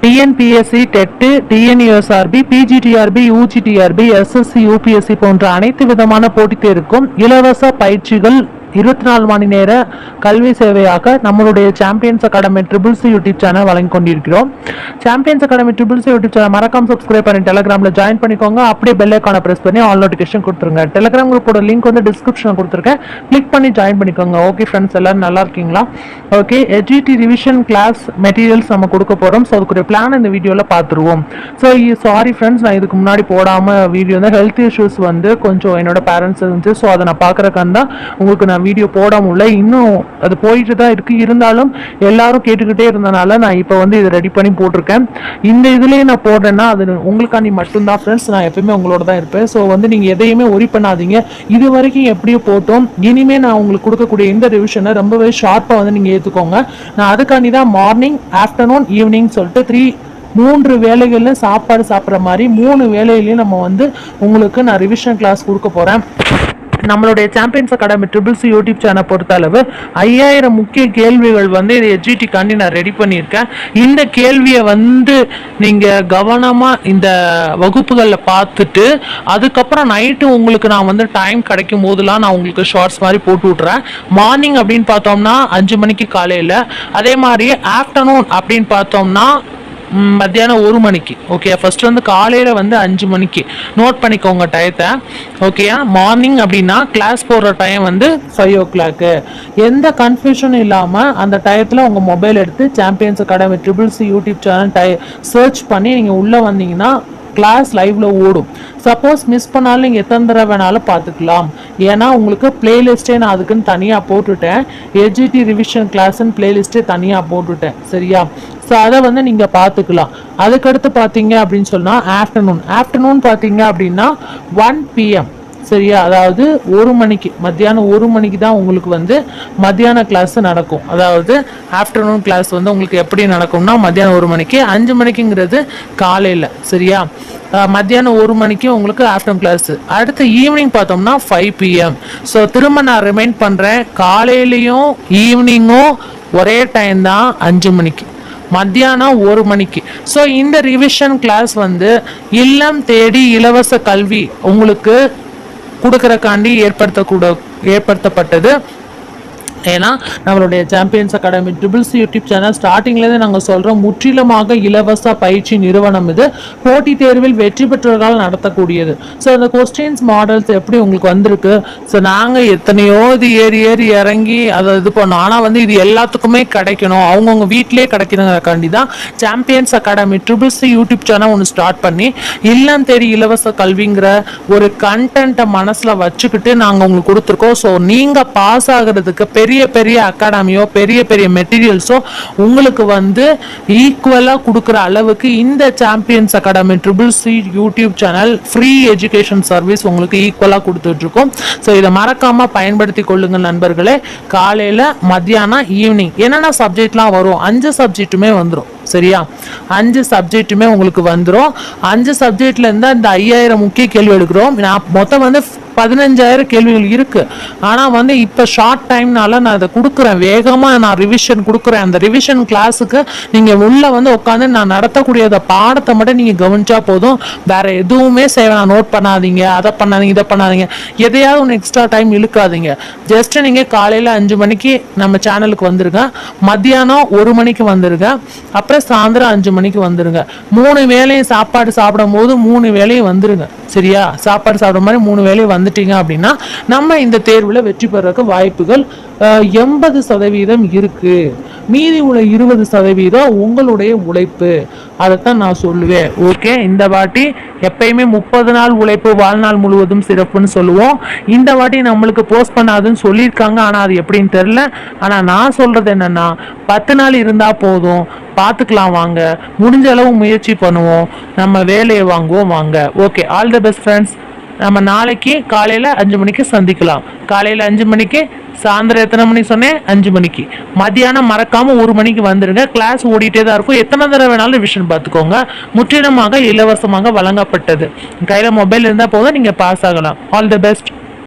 TNPSC, TET, TNUSRB, PGTRB, UGTRB, SSC, UPSC போன்ற அனைத்து விதமான போட்டித் தேர்வுக்கும் இலவச பயிற்சிகள் 24 மணி நேர கல்வி சேவையாக நம்மளுடைய champions academy triple C YouTube channel வழங்கி கொண்டிருக்கிறோம். Champions academy triple C YouTube channel மறக்காம சப்ஸ்கிரைப் பண்ணி டெலிகிராமில் ஜாயின் பண்ணிக்கோங்க. அப்படியே பெல் ஐக்கானை பிரஸ் பண்ணி ஆல் நோட்டிஃபிகேஷன் கொடுத்துருங்க. டெலிகிராம் குரூப்போட லிங்க் வந்து டிஸ்கிரிப்ஷனில் கொடுத்துருக்கேன், கிளிக் பண்ணி ஜாயின் பண்ணிக்கோங்க. ஓகே ஃப்ரெண்ட்ஸ், எல்லாரும் நல்லா இருக்கீங்களா? ஓகே, எஜிடி ரிவிஷன் கிளாஸ் மெட்டீரியல்ஸ் நம்ம கொடுக்க போகிறோம். ஸோ அதுக்குரிய பிளான் இந்த வீடியோவில் பார்த்துருவோம். ஸோ சாரி ஃப்ரெண்ட்ஸ், நான் இதுக்கு முன்னாடி போடாமல் வீடியோ வந்து ஹெல்த் இஷ்யூஸ் வந்து கொஞ்சம் என்னோட பேரண்ட்ஸ் இருந்துச்சு. ஸோ அதை நான் பார்க்குறக்கான் தான் உங்களுக்கு நான் வீடியோ போட முடியல. இன்னும் அது போயிட்டு தான் இருக்கு. இருந்தாலும் எல்லாரும் கேட்டுக்கிட்டே இருந்தனால நான் இப்போ வந்து இதை ரெடி பண்ணி போட்டிருக்கேன். இந்த இதுலேயே நான் போடுறேன்னா அது உங்களுக்காண்டி மட்டும்தான் ஃப்ரெண்ட்ஸ். நான் எப்பவுமே உங்களோட தான் இருப்பேன். ஸோ வந்து நீங்கள் எதையுமே ஒரி பண்ணாதீங்க. இது வரைக்கும் எப்படியோ போட்டோம். இனிமேல் நான் உங்களுக்கு கொடுக்கக்கூடிய இந்த ரிவிஷனை ரொம்பவே ஷார்ப்பாக வந்து நீங்கள் ஏற்றுக்கோங்க. நான் அதுக்காண்டி தான் மார்னிங், ஆஃப்டர்நூன், ஈவினிங் சொல்லிட்டு 3 வேலைகள்ல சாப்பாடு சாப்பிட்ற மாதிரி 3 வேலையிலையும் நம்ம வந்து உங்களுக்கு நான் ரிவிஷன் கிளாஸ் கொடுக்க போகிறேன். நம்மளுடைய champions academy triple C YouTube channel பொறுத்த அளவு 5000 முக்கிய கேள்விகள் வந்து இது எஜிடிக்காண்டி நான் ரெடி பண்ணியிருக்கேன். இந்த கேள்வியை வந்து நீங்கள் கவனமாக இந்த வகுப்புகளில் பார்த்துட்டு அதுக்கப்புறம் நைட்டு உங்களுக்கு நான் வந்து டைம் கிடைக்கும் போதெல்லாம் நான் உங்களுக்கு ஷார்ட்ஸ் மாதிரி போட்டு விட்றேன். மார்னிங் அப்படின்னு பார்த்தோம்னா 5 மணிக்கு காலையில், அதே மாதிரி ஆஃப்டர்நூன் அப்படின்னு பார்த்தோம்னா மத்தியானம் 1 மணிக்கு. ஓகே, ஃபர்ஸ்ட் வந்து காலையில் வந்து 5 மணிக்கு நோட் பண்ணிக்கோங்க டயத்தை. ஓகேயா, மார்னிங் அப்படின்னா கிளாஸ் போடுற டைம் வந்து 5 o'clock. எந்த கன்ஃபியூஷனும் இல்லாமல் அந்த டயத்தில் உங்கள் மொபைல் எடுத்து champions academy triple C YouTube channel search பண்ணி நீங்கள் உள்ளே வந்தீங்கன்னா கிளாஸ் லைவ்ல ஓடும். சப்போஸ் மிஸ் பண்ணாலும் நீங்கள் எத்தனை தடவை வேணாலும் பார்த்துக்கலாம். ஏன்னா உங்களுக்கு பிளேலிஸ்ட்டே நான் அதுக்குன்னு தனியாக போட்டுட்டேன். எஜிடி ரிவிஷன் கிளாஸ்ன்னு பிளேலிஸ்ட்டே தனியாக போட்டுட்டேன். சரியா? ஸோ அதை வந்து நீங்கள் பார்த்துக்கலாம். அதுக்கடுத்து பார்த்தீங்க அப்படின்னு சொன்னால் ஆஃப்டர்நூன் பார்த்தீங்க அப்படின்னா 1 PM. சரியா? அதாவது 1 மணிக்கு, மத்தியானம் 1 மணிக்கு தான் உங்களுக்கு வந்து மத்தியான கிளாஸ் நடக்கும். அதாவது ஆஃப்டர்நூன் கிளாஸ் வந்து உங்களுக்கு எப்படி நடக்கும்னா மத்தியானம் 1 மணிக்கு, 5 மணிக்குங்கிறது காலையில். சரியா? மத்தியானம் 1 மணிக்கு உங்களுக்கு ஆஃப்டர்நூன் கிளாஸ். அடுத்து ஈவினிங் பார்த்தோம்னா 5 PM. ஸோ திரும்ப நான் ரிமைண்ட் பண்ணுறேன், காலையிலையும் ஈவினிங்கும் ஒரே டைம் தான், 5 மணிக்கு, மத்தியானம் 1 மணிக்கு. ஸோ இந்த ரிவிஷன் கிளாஸ் வந்து இல்லம் தேடி இலவச கல்வி உங்களுக்கு கொடுக்கறக்காண்டி ஏற்படுத்தப்பட்டது. ஏன்னா நம்மளுடைய champions academy triple C YouTube channel ஸ்டார்டிங்லேருந்து நாங்கள் சொல்கிறோம், முற்றிலுமாக இலவச பயிற்சி நிறுவனம் இது. போட்டித் தேர்வில் வெற்றி பெற்றவர்களால் நடத்தக்கூடியது. ஸோ அந்த கொஸ்டின்ஸ் மாடல்ஸ் எப்படி உங்களுக்கு வந்திருக்கு. ஸோ நாங்கள் எத்தனையோ இது ஏறி இறங்கி அதை இது பண்ணோம். ஆனால் வந்து இது எல்லாத்துக்குமே கிடைக்கணும், அவங்கவுங்க வீட்டிலே கிடைக்கணுங்கிறக்காண்டி தான் champions academy triple C YouTube channel ஒன்று ஸ்டார்ட் பண்ணி இல்லம் தேடி இலவச கல்விங்கிற ஒரு கண்டென்ட்டை மனசில் வச்சுக்கிட்டு நாங்கள் உங்களுக்கு கொடுத்துருக்கோம். ஸோ நீங்கள் பாஸ் ஆகிறதுக்கு பெரிய அகாடமியோ பெரிய மெட்டீரியல்ஸோ உங்களுக்கு வந்து ஈக்குவலாக கொடுக்குற அளவுக்கு இந்த champions academy triple C YouTube channel free education service உங்களுக்கு ஈக்குவலாக கொடுத்துட்ருக்கோம். ஸோ இதை மறக்காமல் பயன்படுத்தி கொள்ளுங்கள் நண்பர்களே. காலையில், மத்தியானம், ஈவினிங் என்னென்ன சப்ஜெக்ட்லாம் வரும், 5 சப்ஜெக்ட்டுமே வந்துடும். சரியா? 5 சப்ஜெக்ட்டுமே உங்களுக்கு வந்துடும். 5 சப்ஜெக்ட்ல இருந்தா இந்த 5000 முக்கிய கேள்வி எடுக்கிறோம். நான் மொத்தம் வந்து 15000 கேள்விகள் இருக்கு. ஆனால் வந்து இப்போ ஷார்ட் டைம்னால நான் அதை கொடுக்குறேன், வேகமாக நான் ரிவிஷன் கொடுக்குறேன். அந்த ரிவிஷன் கிளாஸுக்கு நீங்கள் உள்ளே வந்து உட்காந்து நான் நடத்தக்கூடிய பாடத்தை மட்டும் நீங்கள் கவனிச்சா போதும். வேற எதுவுமே நான் நோட் பண்ணாதீங்க, அதை பண்ணாதீங்க, இதை பண்ணாதீங்க, எதையாவது ஒன்று எக்ஸ்ட்ரா டைம் இழுக்காதீங்க. ஜஸ்ட் நீங்கள் காலையில் 5 மணிக்கு நம்ம சேனலுக்கு வந்துருங்க, மத்தியானம் 1 மணிக்கு வந்துருங்க, அப்புறம் சாயந்தரம் 5 மணிக்கு வந்துருங்க. 3 வேளையும் சாப்பாடு சாப்பிடும் போது 3 வேளையும் வந்துருங்க. சரியா? சாப்பாடு சாப்பிட்ற மாதிரி 3 வேளையும் வந்துட்டீங்க அப்படின்னா நம்ம இந்த தேர்வில் வெற்றி பெறக்கு வாய்ப்புகள் 80% இருக்கு. மீதி உள்ள 20% உங்களுடைய உழைப்பு. அதைத்தான் நான் சொல்லுவேன். ஓகே, இந்த வாட்டி எப்பயுமே 30 நாள் உழைப்பு வாழ்நாள் முழுவதும் சிறப்புன்னு சொல்லுவோம். இந்த வாட்டி நம்மளுக்கு போஸ்ட் பண்ணாதுன்னு சொல்லியிருக்காங்க, ஆனால் அது எப்படின்னு தெரியல. ஆனால் நான் சொல்றது என்னன்னா 10 நாள் இருந்தா போதும், பார்த்துக்கலாம் வாங்க, முடிஞ்ச அளவு முயற்சி பண்ணுவோம், நம்ம வேலையை வாங்குவோம் வாங்க. Okay, all the best friends. நம்ம நாளைக்கு காலையில் 5 மணிக்கு சந்திக்கலாம். காலையில் 5 மணிக்கு, சாயந்தரம் எத்தனை மணிக்கு சொன்னேன்? 5 மணிக்கு. மத்தியானம் மறக்காமல் 1 மணிக்கு வந்துடுங்க. கிளாஸ் ஓடிட்டே தான் இருக்கும். எத்தனை தடவை வேணாலும் ரிவிஷன் பார்த்துக்கோங்க. முற்றிலுமாக இலவசமாக வழங்கப்பட்டது. கையில் மொபைல் இருந்தால் போதும், நீங்கள் பாஸ் ஆகலாம். All the best.